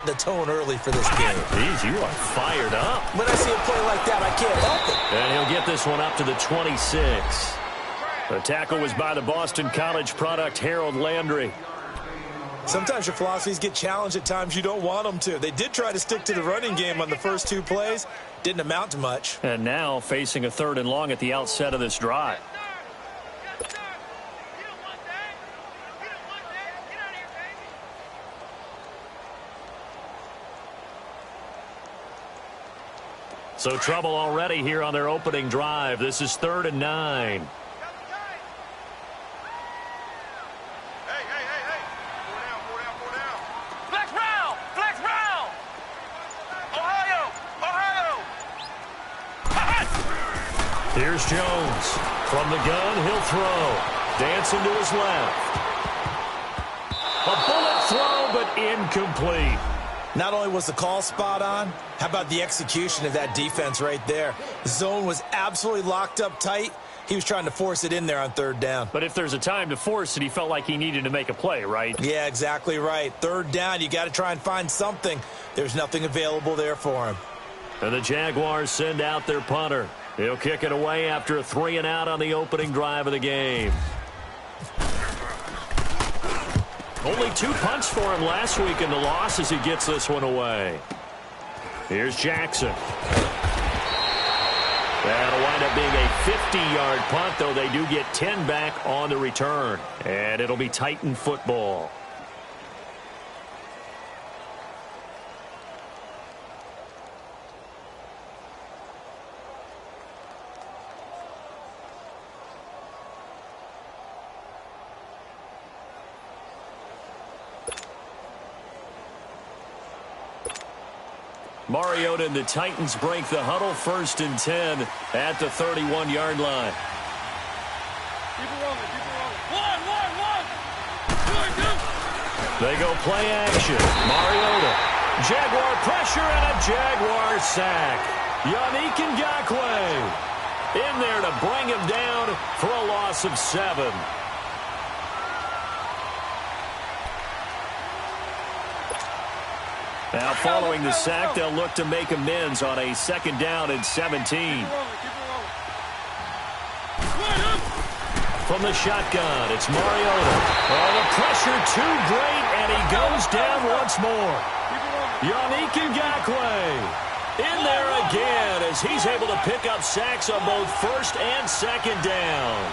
the tone early for this game. Jeez, you are fired up. When I see a play like that, I can't help it. And he'll get this one up to the 26. The tackle was by the Boston College product, Harold Landry. Sometimes your philosophies get challenged at times you don't want them to. They did try to stick to the running game on the first 2 plays. Didn't amount to much. And now facing a 3rd and long at the outset of this drive. So trouble already here on their opening drive. This is 3rd and 9. Here's Jones. From the gun, he'll throw. Dancing to his left. A bullet throw, but incomplete. Not only was the call spot on, how about the execution of that defense right there? The zone was absolutely locked up tight. He was trying to force it in there on 3rd down. But if there's a time to force it, he felt like he needed to make a play, right? Yeah, exactly right. 3rd down, you got to try and find something. There's nothing available there for him. And the Jaguars send out their punter. He'll kick it away after a 3 and out on the opening drive of the game. Only 2 punts for him last week in the loss as he gets this one away. Here's Jackson. That'll wind up being a 50-yard punt, though they do get 10 back on the return. And it'll be Titan football. Mariota and the Titans break the huddle, 1st and 10 at the 31-yard line. Keep it rolling, keep it rolling. One. They go play action. Mariota. Jaguar pressure and a Jaguar sack. Yannick Ngakoue in there to bring him down for a loss of 7. Now, following the sack, they'll look to make amends on a 2nd down and 17. From the shotgun, it's Mariota. Oh, the pressure too great, and he goes down once more. Yannick Ngakoue in there again as he's able to pick up sacks on both 1st and 2nd down.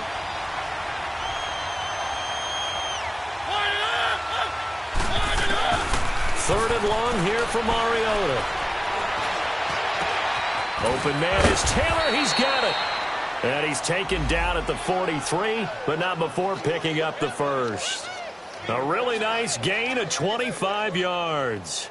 Third and long here for Mariota. Open man is Taylor. He's got it. And he's taken down at the 43, but not before picking up the 1st. A really nice gain of 25 yards.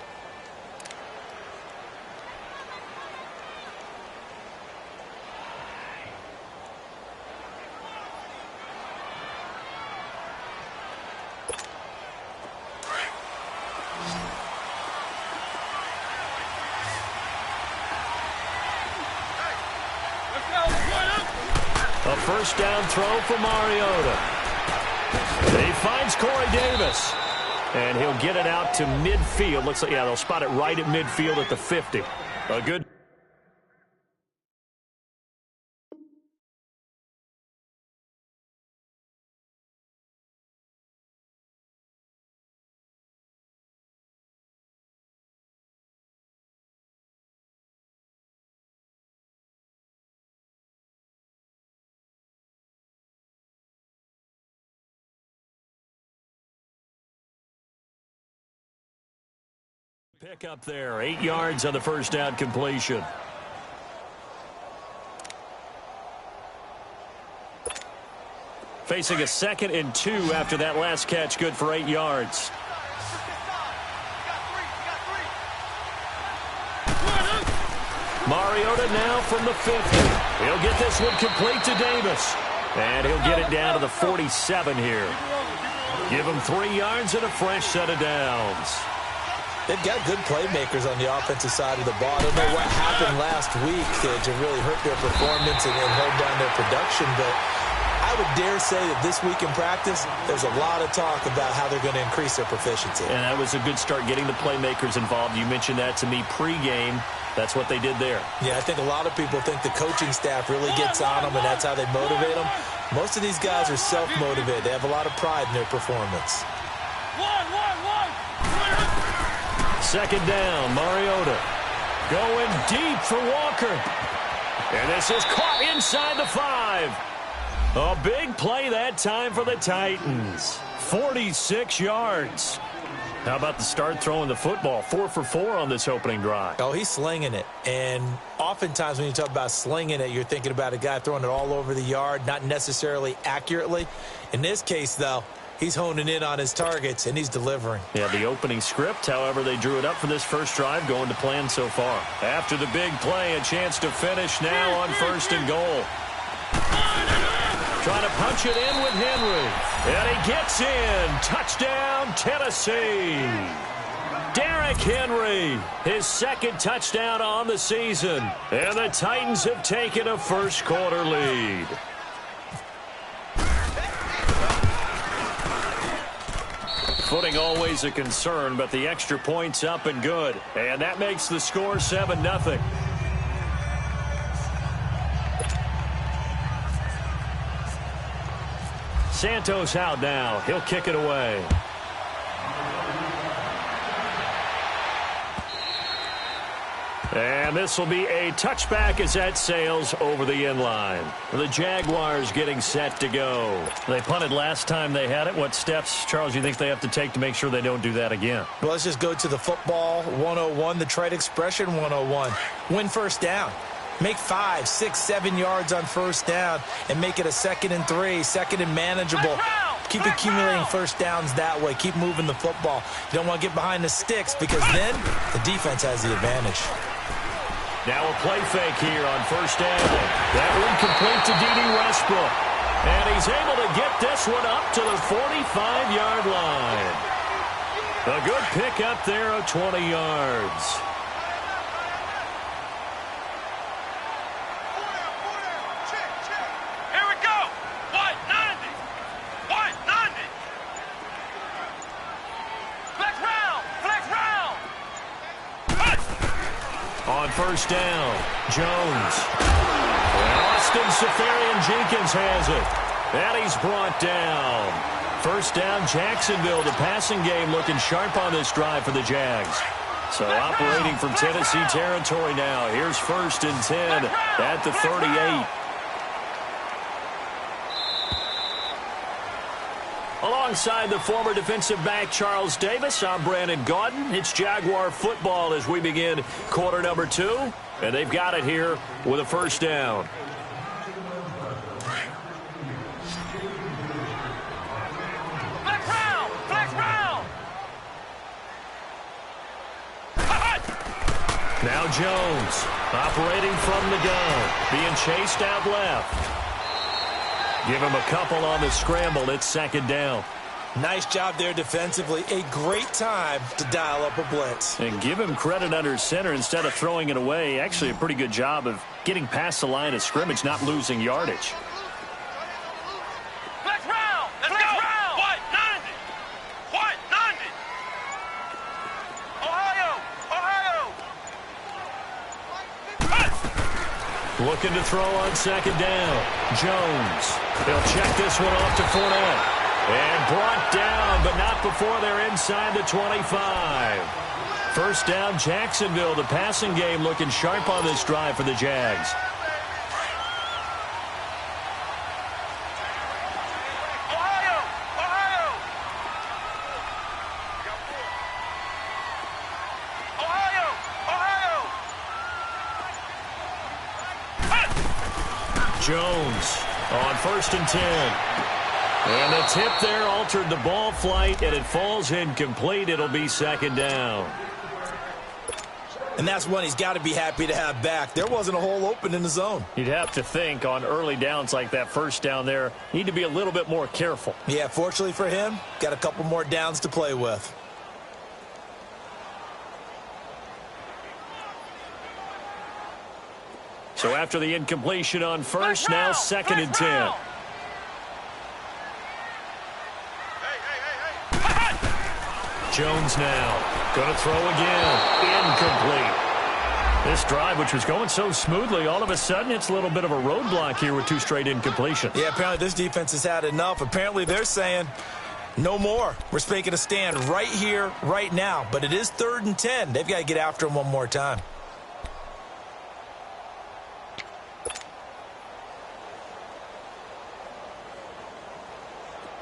A 1st down throw for Mariota. He finds Corey Davis. And he'll get it out to midfield. Looks like, yeah, they'll spot it right at midfield at the 50. A good. Pick up there, 8 yards on the 1st down completion. Facing a 2nd and 2 after that last catch, good for 8 yards. Mariota now from the 50. He'll get this one complete to Davis. And he'll get it down to the 47 here. Give him 3 yards and a fresh set of downs. They've got good playmakers on the offensive side of the ball. I don't know what happened last week to really hurt their performance and hold down their production, but I I would dare say that this week in practice, there's a lot of talk about how they're going to increase their proficiency. And that was a good start getting the playmakers involved. You mentioned that to me pregame. That's what they did there. Yeah, I think a lot of people think the coaching staff really gets on them, and that's how they motivate them. Most of these guys are self-motivated. They have a lot of pride in their performance. Second down, Mariota. Going deep for Walker. And this is caught inside the 5. A big play that time for the Titans. 46 yards. How about the start throwing the football? 4 for 4 on this opening drive. Oh, he's slinging it. And oftentimes when you talk about slinging it, you're thinking about a guy throwing it all over the yard, not necessarily accurately. In this case, though, he's honing in on his targets, and he's delivering. Yeah, the opening script, however, they drew it up for this first drive, going to plan so far. After the big play, a chance to finish now on 1st and goal. Trying to punch it in with Henry. And he gets in. Touchdown, Tennessee. Derrick Henry, his second touchdown on the season. And the Titans have taken a first-quarter lead. Footing always a concern, but the extra point's up and good. And that makes the score 7-0. Santos out now. He'll kick it away. And this will be a touchback as that sails over the end line. The Jaguars getting set to go. They punted last time they had it. What steps, Charles, you think they have to take to make sure they don't do that again? Well, let's just go to the football 101, the trite expression 101. Win first down. Make 5, 6, 7 yards on first down and make it a 2nd and 3, 2nd and manageable. Keep accumulating first downs that way. Keep moving the football. You don't want to get behind the sticks because then the defense has the advantage. Now a play fake here on first down. That one complete to D.D. Westbrook. And he's able to get this one up to the 45-yard line. A good pick up there of 20 yards. On first down, Jones. And Austin Seferian-Jenkins has it. And he's brought down. First down, Jacksonville. The passing game looking sharp on this drive for the Jags. So operating from Tennessee territory now. Here's 1st and 10 at the 38. Alongside the former defensive back Charles Davis, I'm Brandon Gaudin. It's Jaguar football as we begin quarter number 2. And they've got it here with a first down. Flex round. Now Jones operating from the gun, being chased out left. Give him a couple on the scramble. It's 2nd down. Nice job there defensively. A great time to dial up a blitz. And give him credit under center instead of throwing it away. Actually a pretty good job of getting past the line of scrimmage, not losing yardage. Flex round. Let's go. White 90. White 90. Ohio. Looking to throw on 2nd down. Jones. They'll check this one off to Fournette. And brought down, but not before they're inside the 25. First down, Jacksonville. The passing game looking sharp on this drive for the Jags. Jones on 1st and 10. And the tip there altered the ball flight, and it falls incomplete. It'll be 2nd down. And that's one he's got to be happy to have back. There wasn't a hole open in the zone. You'd have to think on early downs like that first down there, need to be a little bit more careful. Yeah, fortunately for him, got a couple more downs to play with. So after the incompletion on first, now 2nd and 10. Jones now. Going to throw again. Incomplete. This drive, which was going so smoothly, all of a sudden it's a little bit of a roadblock here with 2 straight incompletions. Yeah, apparently this defense has had enough. Apparently they're saying no more. We're making a stand right here, right now. But it is 3rd and 10. They've got to get after him one more time.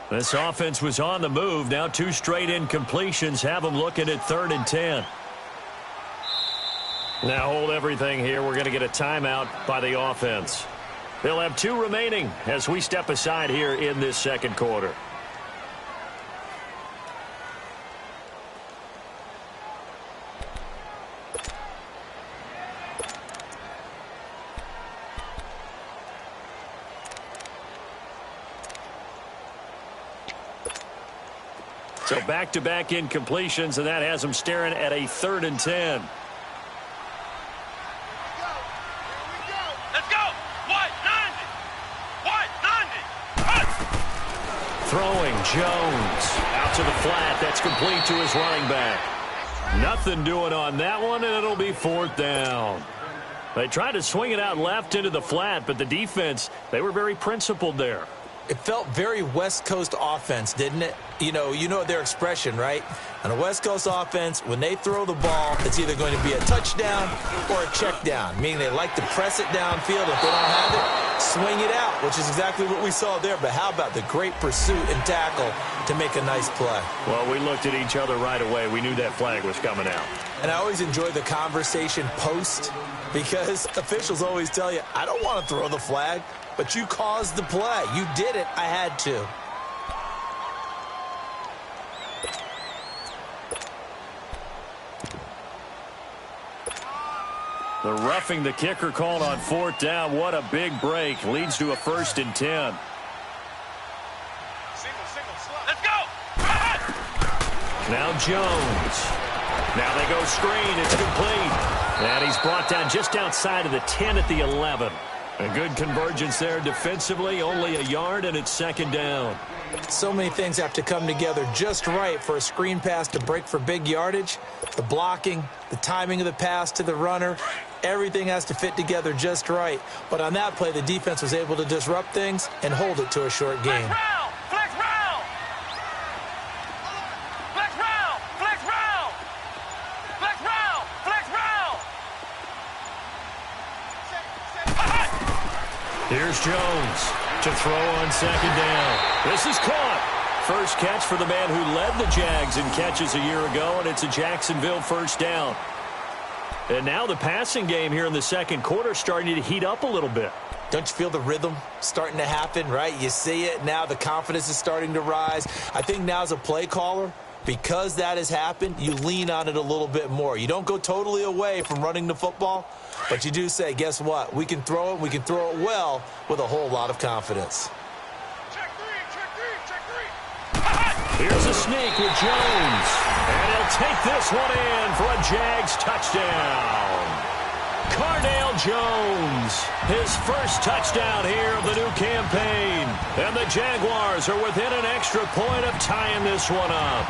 This offense was on the move. Now 2 straight incompletions have them looking at 3rd and 10. Now hold everything here. We're going to get a timeout by the offense. They'll have 2 remaining as we step aside here in this second quarter. So back-to-back incompletions, and that has them staring at a 3rd and 10. Throwing Jones out to the flat. That's complete to his running back. Nothing doing on that one, and it'll be 4th down. They tried to swing it out left into the flat, but the defense, they were very principled there. It felt very West Coast offense, didn't it? You know their expression, right? On a West Coast offense, when they throw the ball, it's either going to be a touchdown or a check down, meaning they like to press it downfield. If they don't have it, swing it out, which is exactly what we saw there. But how about the great pursuit and tackle to make a nice play? Well, we looked at each other right away. We knew that flag was coming out. And I always enjoy the conversation post because officials always tell you, I don't want to throw the flag, but you caused the play. You did it. I had to. The roughing the kicker called on 4th down. What a big break. Leads to a 1st and 10. Let's go! Now Jones. Now they go screen. It's complete. And he's brought down just outside of the 10 at the 11. A good convergence there defensively. Only a yard, and it's 2nd down. So many things have to come together just right for a screen pass to break for big yardage. The blocking, the timing of the pass to the runner, everything has to fit together just right. But on that play, the defense was able to disrupt things and hold it to a short game. Flex round! Flex round! Flex round! Flex round! Flex round! Flex round! Here's Jones to throw on 2nd down. This is caught. First catch for the man who led the Jags in catches a year ago, and it's a Jacksonville 1st down. And now the passing game here in the 2nd quarter starting to heat up a little bit. Don't you feel the rhythm starting to happen, right? You see it now. The confidence is starting to rise. I think now as a play caller, because that has happened, you lean on it a little bit more. You don't go totally away from running the football, but you do say, guess what? We can throw it. We can throw it well with a whole lot of confidence. Check three! Here's a sneak with Jones. And he'll take this one in for a Jags touchdown. Cardale Jones, his first touchdown here of the new campaign. And the Jaguars are within an extra point of tying this one up.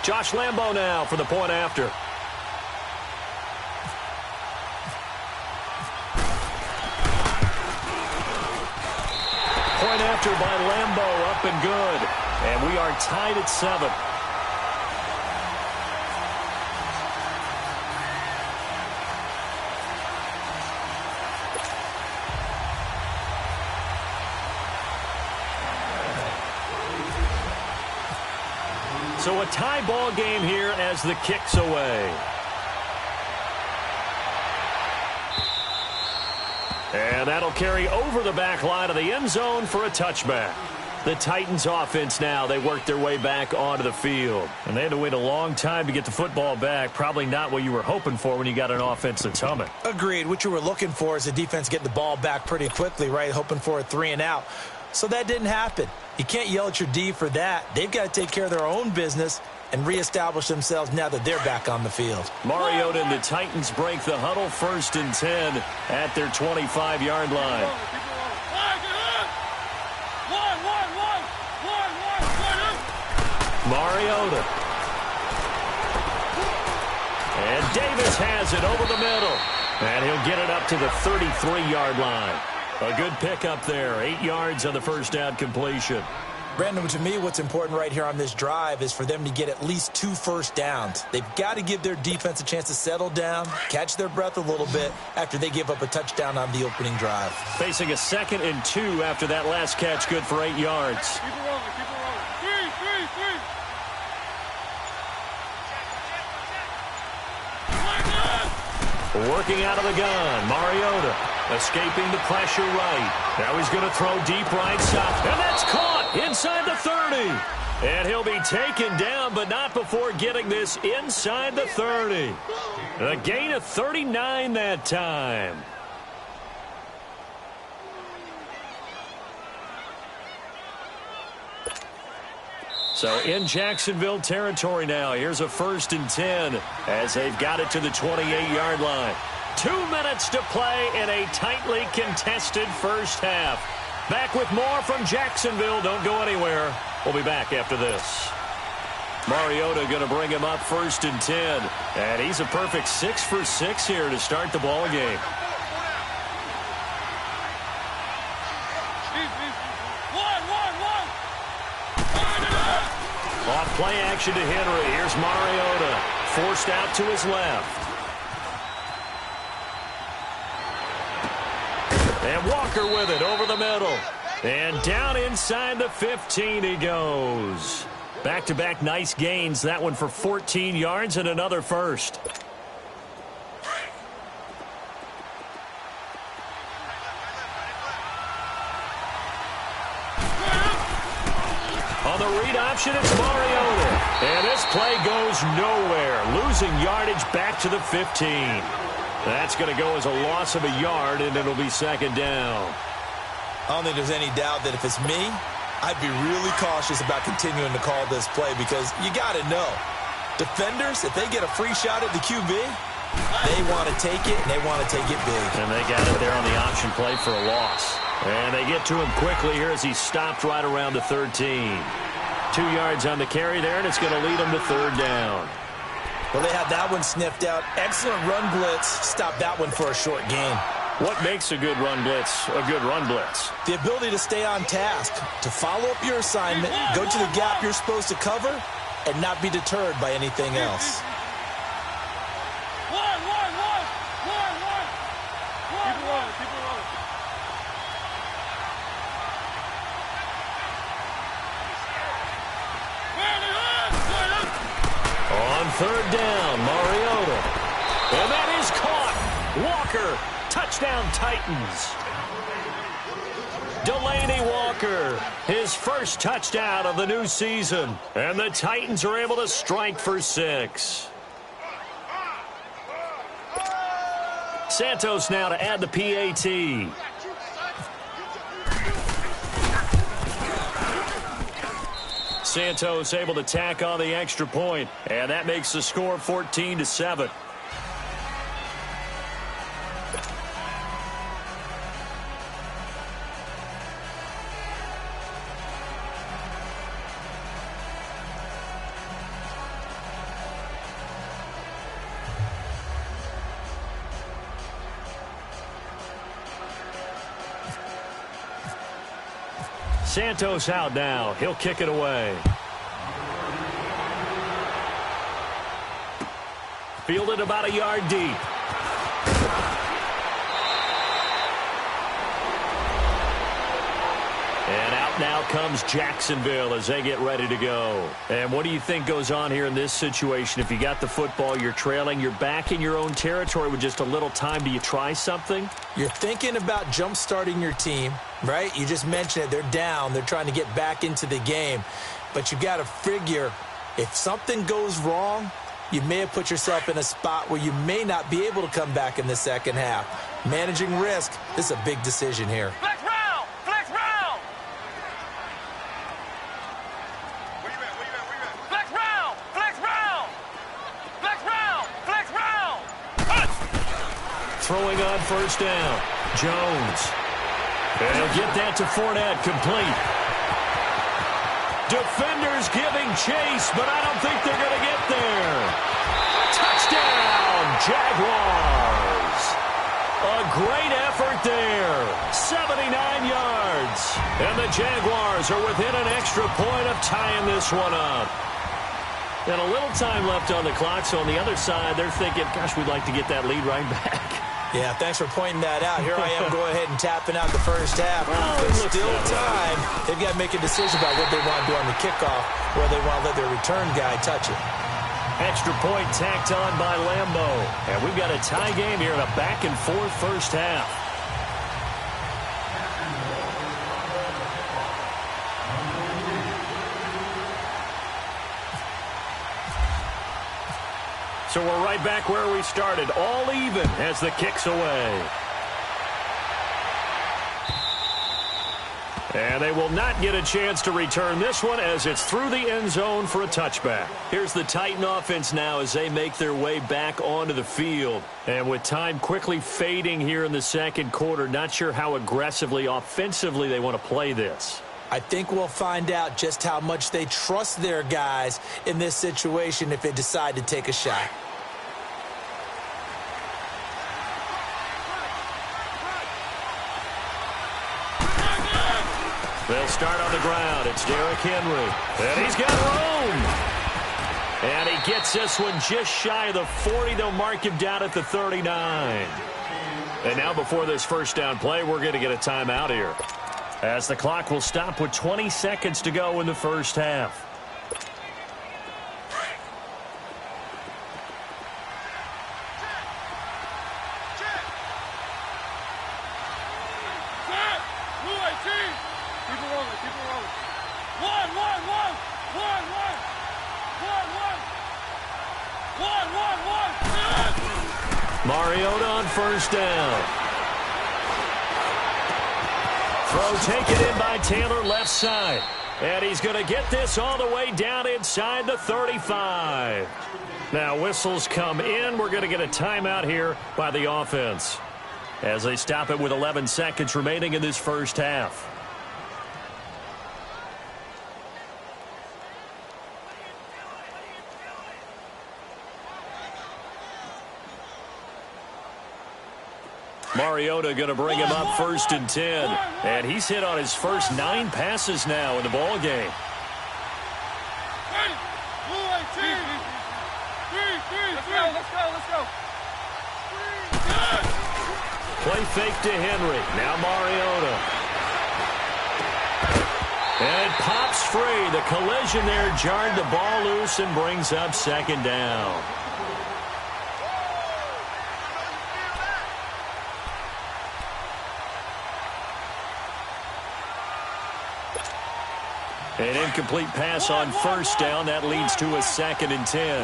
Josh Lambo now for the point after. Point after by Lambo, up and good. And we are tied at 7. So a tie ball game here as the kick's away. And that'll carry over the back line of the end zone for a touchback. The Titans offense now, they work their way back onto the field. And they had to wait a long time to get the football back. Probably not what you were hoping for when you got an offense that's humming. Agreed. What you were looking for is the defense getting the ball back pretty quickly, right? Hoping for a 3 and out. So that didn't happen. You can't yell at your D for that. They've got to take care of their own business and reestablish themselves now that they're back on the field. Mariota and the Titans break the huddle, 1st and 10 at their 25-yard line. Mariota. And Davis has it over the middle. And he'll get it up to the 33-yard line. A good pickup there. 8 yards on the first down completion. Brandon, to me, what's important right here on this drive is for them to get at least 2 first downs. They've got to give their defense a chance to settle down, catch their breath a little bit after they give up a touchdown on the opening drive. Facing a 2nd and 2 after that last catch, good for 8 yards. Keep it rolling, keep it rolling. Three. Working out of the gun, Mariota escaping the pressure right. Now he's going to throw deep right side, and that's caught inside the 30. And he'll be taken down, but not before getting this inside the 30. A gain of 39 that time. So in Jacksonville territory now. Here's a 1st and 10 as they've got it to the 28-yard line. 2 minutes to play in a tightly contested first half. Back with more from Jacksonville. Don't go anywhere. We'll be back after this. Mariota going to bring him up 1st and 10. And he's a perfect 6 for 6 here to start the ball game. Off play action to Henry. Here's Mariota. Forced out to his left. And Walker with it over the middle. And down inside the 15 he goes. Back-to-back nice gains. That one for 14 yards and another first. On the read option, it's Mariota. And this play goes nowhere. Losing yardage back to the 15. That's going to go as a loss of a yard, and it'll be 2nd down. I don't think there's any doubt that if it's me, I'd be really cautious about continuing to call this play because you got to know, defenders, if they get a free shot at the QB, they want to take it, and they want to take it big. And they got it there on the option play for a loss. And they get to him quickly here as he stopped right around the 13. 2 yards on the carry there, and it's going to lead him to 3rd down. Well, they had that one sniffed out. Excellent run blitz. Stop that one for a short gain. What makes a good run blitz a good run blitz? The ability to stay on task, to follow up your assignment, go to the gap you're supposed to cover, and not be deterred by anything else. One. Keep it rolling. On 3rd down, Mariota. And that is caught. Walker, touchdown Titans. Delaney Walker, his first touchdown of the new season. And the Titans are able to strike for 6. Santos now to add the PAT. Santos able to tack on the extra point, and that makes the score 14-7. Santos out now. He'll kick it away. Fielded about a yard deep. And out now comes Jacksonville as they get ready to go. And what do you think goes on here in this situation? If you got the football, you're trailing, you're back in your own territory with just a little time. Do you try something? You're thinking about jump-starting your team, right? You just mentioned it. They're down. They're trying to get back into the game. But you got to figure if something goes wrong, you may have put yourself in a spot where you may not be able to come back in the second half. Managing risk, this is a big decision here. Flex round! Flex round! Flex round! Flex on first down. Jones. And he'll get that to Fournette, complete. Defenders giving chase, but I don't think they're going to get there. Touchdown, Jaguars. A great effort there. 79 yards. And the Jaguars are within an extra point of tying this one up. And a little time left on the clock, so on the other side, they're thinking, gosh, we'd like to get that lead right back. Yeah, thanks for pointing that out. Here I am going ahead and tapping out the first half. There's still time. They've got to make a decision about what they want to do on the kickoff, or they want to let their return guy touch it. Extra point tacked on by Lambeau. And we've got a tie game here in a back-and-forth first half. So we're right back where we started, all even as the kick's away. And they will not get a chance to return this one as it's through the end zone for a touchback. Here's the Titan offense now as they make their way back onto the field. And with time quickly fading here in the second quarter, not sure how aggressively, offensively they want to play this. I think we'll find out just how much they trust their guys in this situation if they decide to take a shot. They'll start on the ground. It's Derrick Henry. And he's got room. And he gets this one just shy of the 40. They'll mark him down at the 39. And now before this first down play, we're going to get a timeout here, as the clock will stop with 20 seconds to go in the first half. Mariota on first down. Throw taken in by Taylor left side. And he's going to get this all the way down inside the 35. Now whistles come in. We're going to get a timeout here by the offense as they stop it with 11 seconds remaining in this first half. Mariota going to bring him up 1st and 10. And he's hit on his first 9 passes now in the ball game. Let's go. Play fake to Henry. Now Mariota. And it pops free. The collision there jarred the ball loose and brings up 2nd down. An incomplete pass on first down. That leads to a 2nd and 10.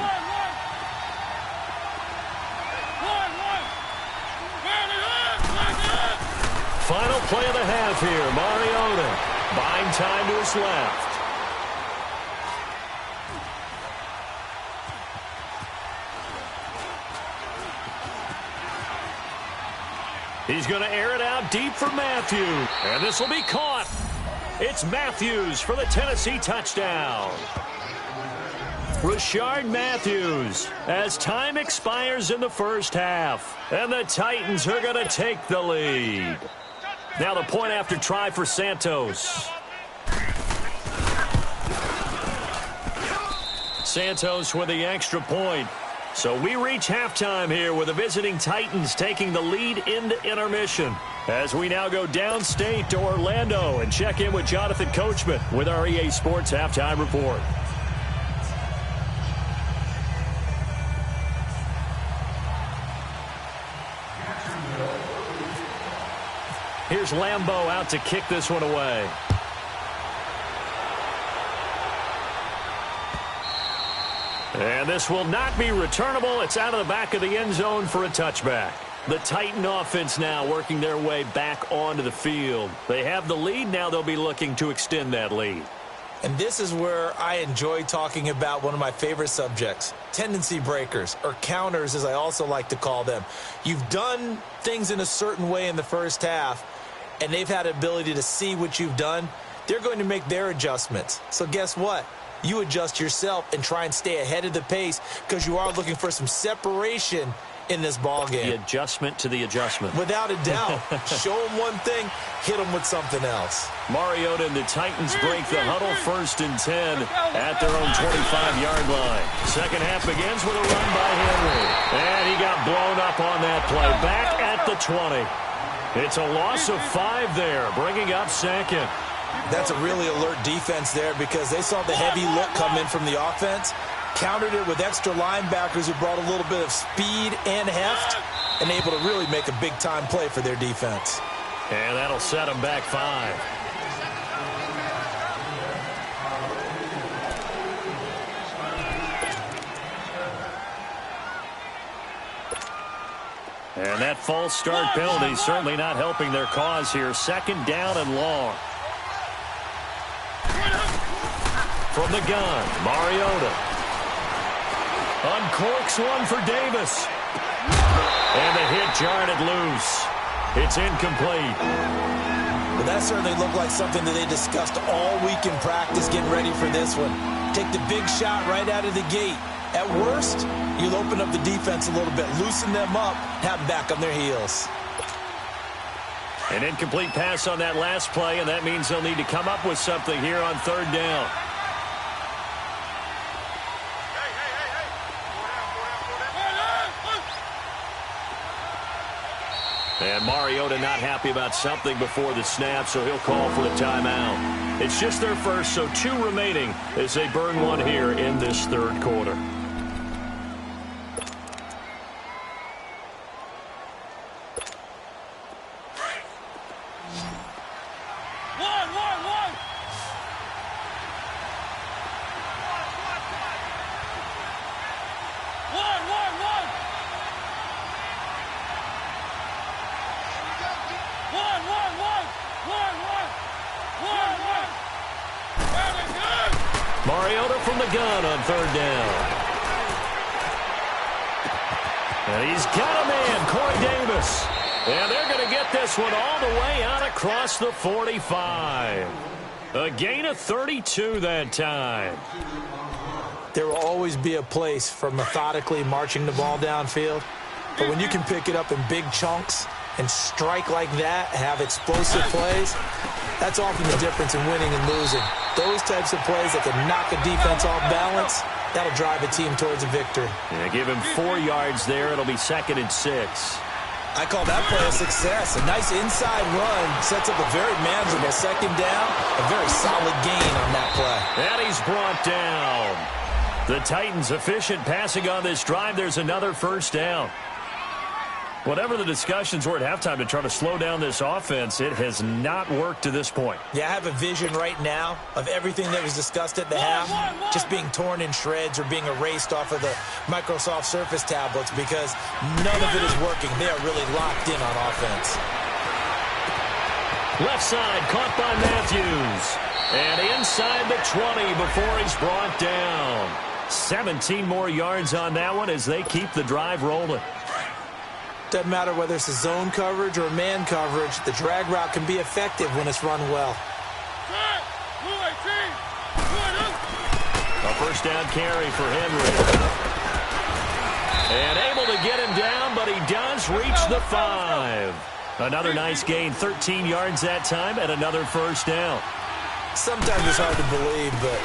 Final play of the half here. Mariota buying time to his left. He's going to air it out deep for Matthew. And this will be caught. It's Matthews for the Tennessee touchdown. Rashard Matthews as time expires in the first half. And the Titans are going to take the lead. Now the point after try for Santos. Santos with the extra point. So we reach halftime here with the visiting Titans taking the lead into intermission. As we now go downstate to Orlando and check in with Jonathan Coachman with our EA Sports Halftime Report. Here's Lambeau out to kick this one away. And this will not be returnable. It's out of the back of the end zone for a touchback. The Titan offense now working their way back onto the field. They have the lead. Now they'll be looking to extend that lead. And this is where I enjoy talking about one of my favorite subjects, tendency breakers, or counters as I also like to call them. You've done things in a certain way in the first half, and they've had the ability to see what you've done. They're going to make their adjustments. So guess what? You adjust yourself and try and stay ahead of the pace because you are looking for some separation in this ball game. The adjustment to the adjustment. Without a doubt. Show them one thing, hit them with something else. Mariota and the Titans break the huddle 1st and 10 at their own 25-yard line. Second half begins with a run by Henry. And he got blown up on that play. Back at the 20. It's a loss of 5 there, bringing up 2nd. That's a really alert defense there because they saw the heavy look come in from the offense, countered it with extra linebackers who brought a little bit of speed and heft, and able to really make a big-time play for their defense. And that'll set them back 5. And that false start penalty certainly not helping their cause here. 2nd down and long. From the gun, Mariota. Uncorks one for Davis. And the hit jarred it loose. It's incomplete. Well, that certainly looked like something that they discussed all week in practice getting ready for this one. Take the big shot right out of the gate. At worst, you'll open up the defense a little bit, loosen them up, have them back on their heels. An incomplete pass on that last play, and that means they'll need to come up with something here on 3rd down. And Mariota not happy about something before the snap, so he'll call for the timeout. It's just their first, so 2 remaining as they burn one here in this 3rd quarter. Mariota from the gun on 3rd down. And he's got a man, Corey Davis. And they're going to get this one all the way out across the 45. A gain of 32 that time. There will always be a place for methodically marching the ball downfield. But when you can pick it up in big chunks and strike like that, have explosive plays, that's often the difference in winning and losing. Those types of plays that can knock a defense off balance, that'll drive a team towards a victory. Yeah, give him 4 yards there. It'll be 2nd and 6. I call that play a success. A nice inside run sets up a very manageable 2nd down. A very solid gain on that play. And he's brought down. The Titans efficient passing on this drive. There's another 1st down. Whatever the discussions were at halftime to try to slow down this offense, it has not worked to this point. Yeah, I have a vision right now of everything that was discussed at the half just being torn in shreds or being erased off of the Microsoft Surface tablets because none of it is working. They are really locked in on offense. Left side caught by Matthews. And inside the 20 before he's brought down. 17 more yards on that one as they keep the drive rolling. Doesn't matter whether it's a zone coverage or man coverage, the drag route can be effective when it's run well. A 1st down carry for Henry. And able to get him down, but he does reach the 5. Another nice gain, 13 yards that time, and another 1st down. Sometimes it's hard to believe, but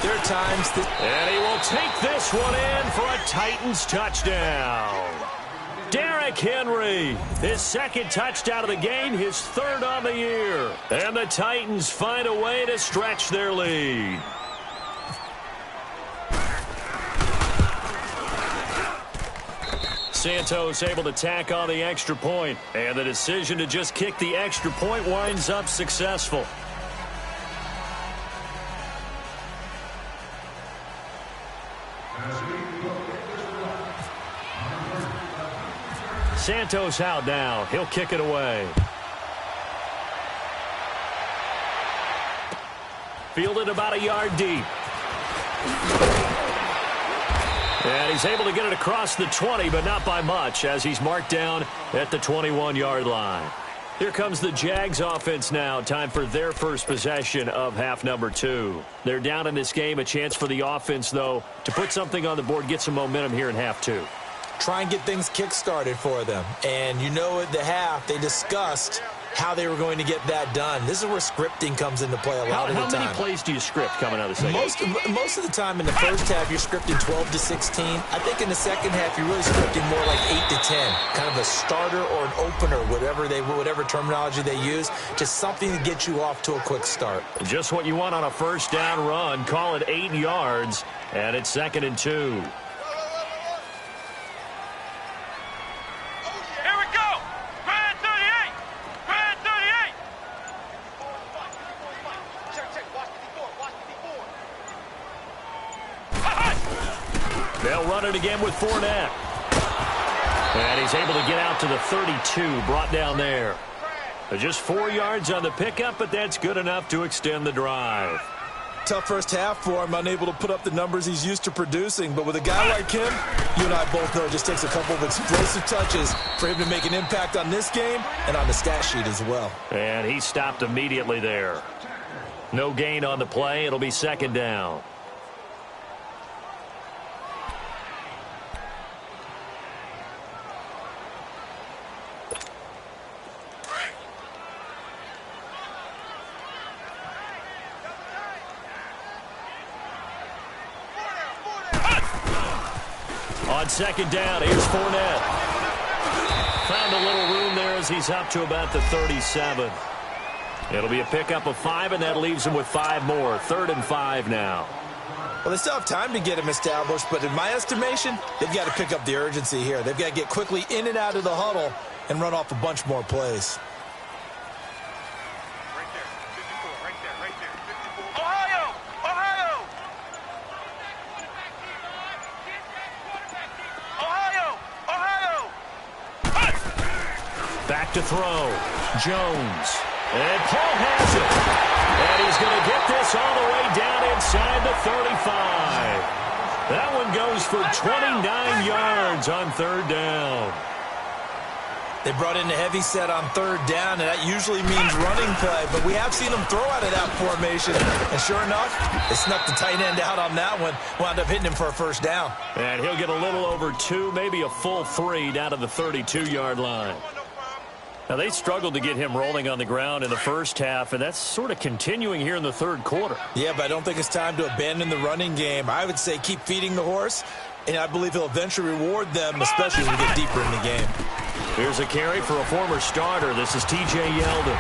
there are times that... And he will take this one in for a Titans touchdown. Derrick Henry, his 2nd touchdown of the game, his 3rd on the year. And the Titans find a way to stretch their lead. Santos able to tack on the extra point. And the decision to just kick the extra point winds up successful. Santos out now. He'll kick it away. fielded about a yard deep. And he's able to get it across the 20, but not by much, as he's marked down at the 21-yard line. Here comes the Jags offense now. Time for their first possession of half number 2. They're down in this game. A chance for the offense, though, to put something on the board, get some momentum here in half 2. Try and get things kick-started for them. And you know at the half, they discussed how they were going to get that done. This is where scripting comes into play a lot of the time. How many plays do you script coming out of the second? Most of the time in the first half, you're scripting 12 to 16. I think in the second half, you're really scripting more like 8 to 10. Kind of a starter or an opener, whatever terminology they use. Just something to get you off to a quick start. Just what you want on a first down run. Call it 8 yards, and it's 2nd and 2. They'll run it again with Fournette. And he's able to get out to the 32, brought down there. Just 4 yards on the pickup, but that's good enough to extend the drive. Tough first half for him, unable to put up the numbers he's used to producing. But with a guy like him, you and I both know it just takes a couple of explosive touches for him to make an impact on this game and on the stat sheet as well. And he stopped immediately there. No gain on the play. It'll be 2nd down. On 2nd down, here's Fournette. Found a little room there as he's up to about the 37. It'll be a pickup of 5, and that leaves him with 5 more. 3rd and 5 now. Well, they still have time to get him established, but in my estimation, they've got to pick up the urgency here. They've got to get quickly in and out of the huddle and run off a bunch more plays. Back to throw. Jones. And Paul has it. And he's going to get this all the way down inside the 35. That one goes for 29 yards on 3rd down. They brought in the heavy set on 3rd down, and that usually means running play. But we have seen them throw out of that formation. And sure enough, they snuck the tight end out on that one. Wound up hitting him for a 1st down. And he'll get a little over 2, maybe a full 3 down to the 32-yard line. Now, they struggled to get him rolling on the ground in the first half, and that's sort of continuing here in the 3rd quarter. Yeah, but I don't think it's time to abandon the running game. I would say keep feeding the horse, and I believe he'll eventually reward them, especially when we get deeper in the game. Here's a carry for a former starter. This is T.J. Yeldon.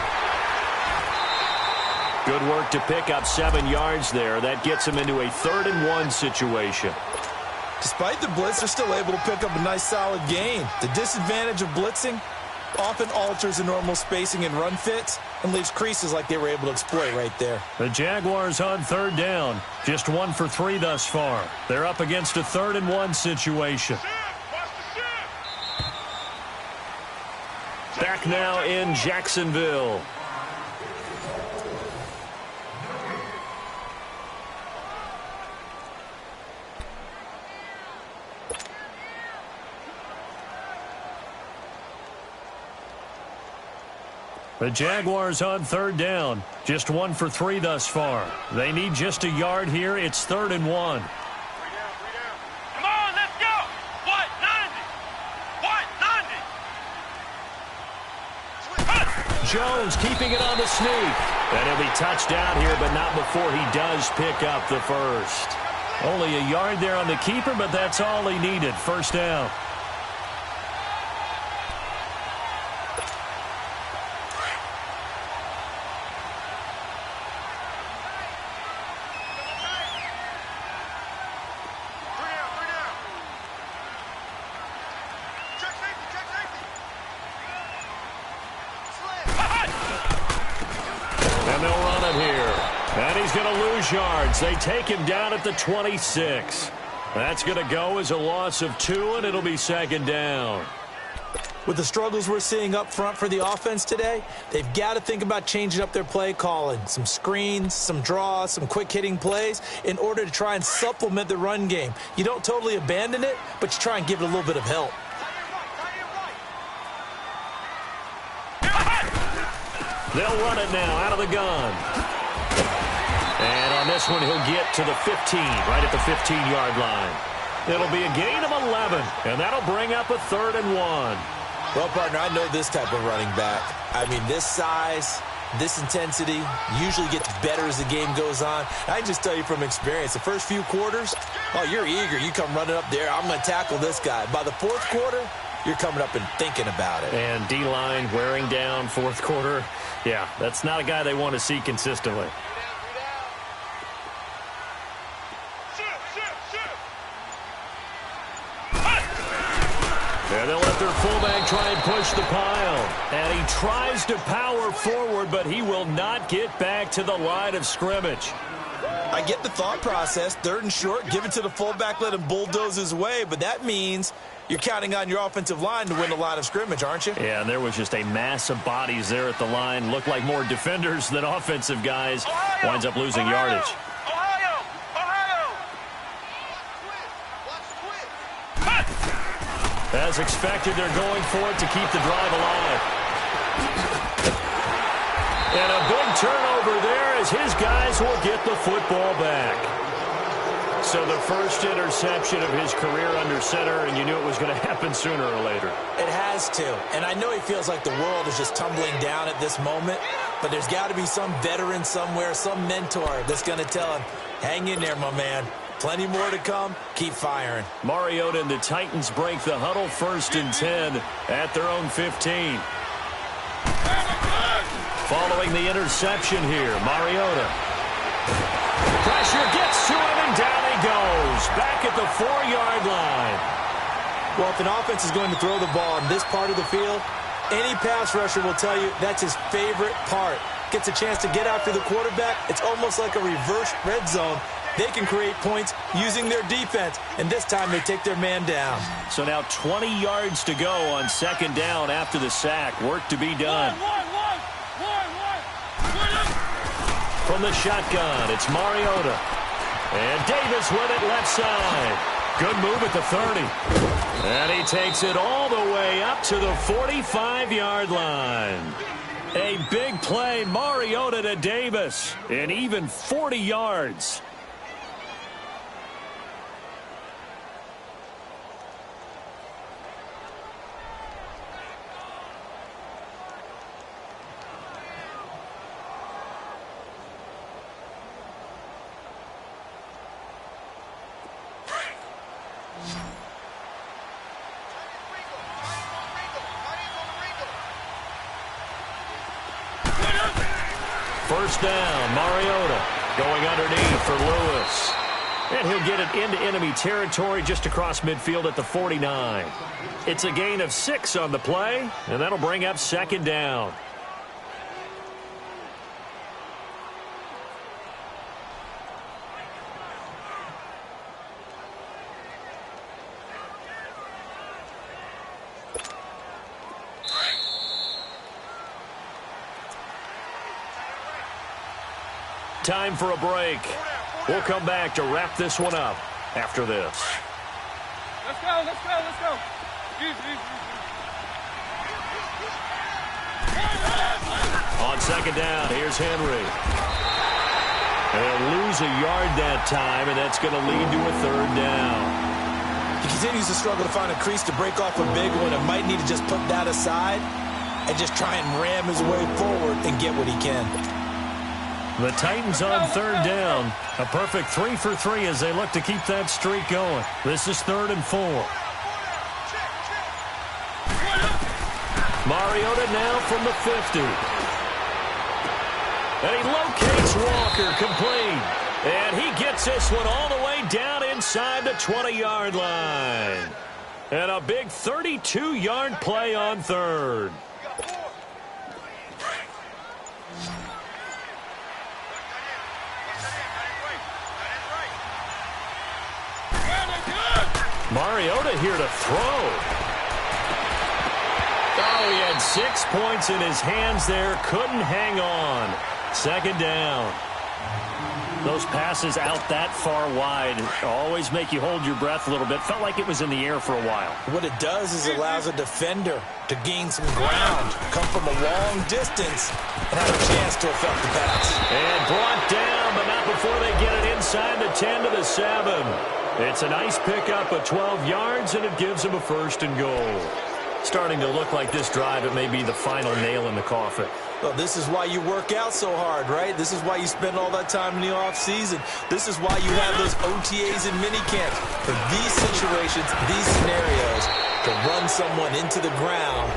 Good work to pick up 7 yards there. That gets him into a 3rd and 1 situation. Despite the blitz, they're still able to pick up a nice solid gain. The disadvantage of blitzing often alters the normal spacing and run fits and leaves creases like they were able to exploit right there. The Jaguars on 3rd down. Just 1 for 3 thus far. They're up against a 3rd and 1 situation. Back now in Jacksonville. The Jaguars on 3rd down. Just 1 for 3 thus far. They need just a yard here. It's 3rd and 1. Come on, let's go. What? 90. Jones keeping it on the sneak. And he'll be touched down here, but not before he does pick up the first. Only a yard there on the keeper, but that's all he needed. 1st down. And they'll run it here. And he's going to lose yards. They take him down at the 26. That's going to go as a loss of 2, and it'll be 2nd down. With the struggles we're seeing up front for the offense today, they've got to think about changing up their play calling. Some screens, some draws, some quick-hitting plays in order to try and supplement the run game. You don't totally abandon it, but you try and give it a little bit of help. They'll run it now out of the gun. And on this one, he'll get to the 15, right at the 15-yard line. It'll be a gain of 11, and that'll bring up a 3rd and 1. Well, partner, I know this type of running back. I mean, this size, this intensity usually gets better as the game goes on. I can just tell you from experience, the first few quarters, oh, you're eager. You come running up there, I'm going to tackle this guy. By the 4th quarter, you're coming up and thinking about it. And D-line wearing down 4th quarter. Yeah, that's not a guy they want to see consistently. And they'll let their fullback try and push the pile. And he tries to power forward, but he will not get back to the line of scrimmage. I get the thought process. 3rd and short, give it to the fullback, let him bulldoze his way. But that means you're counting on your offensive line to win the line of scrimmage, aren't you? Yeah, and there was just a mass of bodies there at the line. Looked like more defenders than offensive guys. Winds up losing yardage. As expected, they're going for it to keep the drive alive. And a big turnover there as his guys will get the football back. So the first interception of his career under center, and you knew it was going to happen sooner or later. It has to. And I know he feels like the world is just tumbling down at this moment, but there's got to be some veteran somewhere, some mentor that's going to tell him, hang in there, my man. Plenty more to come. Keep firing. Mariota and the Titans break the huddle 1st and 10 at their own 15. Following the interception here, Mariota. Pressure gets to him, and down he goes. Back at the 4-yard line. Well, if an offense is going to throw the ball on this part of the field, any pass rusher will tell you that's his favorite part. Gets a chance to get after the quarterback. It's almost like a reverse red zone. They can create points using their defense, and this time they take their man down. So now 20 yards to go on 2nd down after the sack. Work to be done. From the shotgun, it's Mariota. And Davis with it left side. Good move at the 30. And he takes it all the way up to the 45-yard line. A big play, Mariota to Davis, and even 40 yards. First down, Mariota going underneath for Lewis. And he'll get it into enemy territory just across midfield at the 49. It's a gain of 6 on the play, and that'll bring up 2nd down. Time for a break. We'll come back to wrap this one up after this. Let's go, let's go, let's go. On 2nd down, here's Henry. They'll lose a yard that time, and that's going to lead to a 3rd down. He continues to struggle to find a crease to break off a big one and might need to just put that aside and just try and ram his way forward and get what he can. The Titans on 3rd down. A perfect 3 for 3 as they look to keep that streak going. This is 3rd and 4. Mariota now from the 50. And he locates Walker, complete. And he gets this one all the way down inside the 20-yard line. And a big 32-yard play on 3rd. Mariota here to throw. Wow, he had 6 points in his hands there. Couldn't hang on. Second down. Those passes out that far wide always make you hold your breath a little bit. Felt like it was in the air for a while. What it does is it allows a defender to gain some ground, come from a long distance, and have a chance to affect the pass. And brought down, but not before they get it inside the 10 to the 7. It's a nice pickup of 12 yards, and it gives them a 1st and goal. Starting to look like this drive, it may be the final nail in the coffin. Well, this is why you work out so hard, right? This is why you spend all that time in the offseason. This is why you have those OTAs and minicamps. For these situations, these scenarios, to run someone into the ground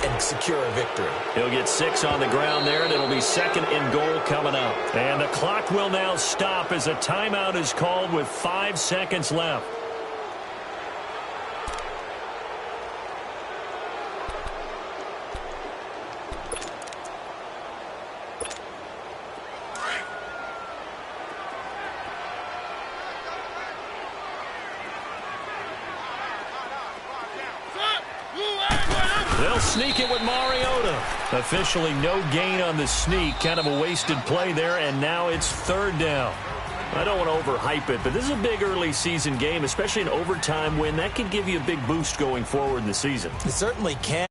and secure a victory. He'll get 6 on the ground there, and it'll be 2nd and goal coming up. And the clock will now stop as a timeout is called with 5 seconds left. They'll sneak it with Mariota. Officially no gain on the sneak. Kind of a wasted play there, and now it's 3rd down. I don't want to overhype it, but this is a big early season game, especially an overtime win. That could give you a big boost going forward in the season. It certainly can.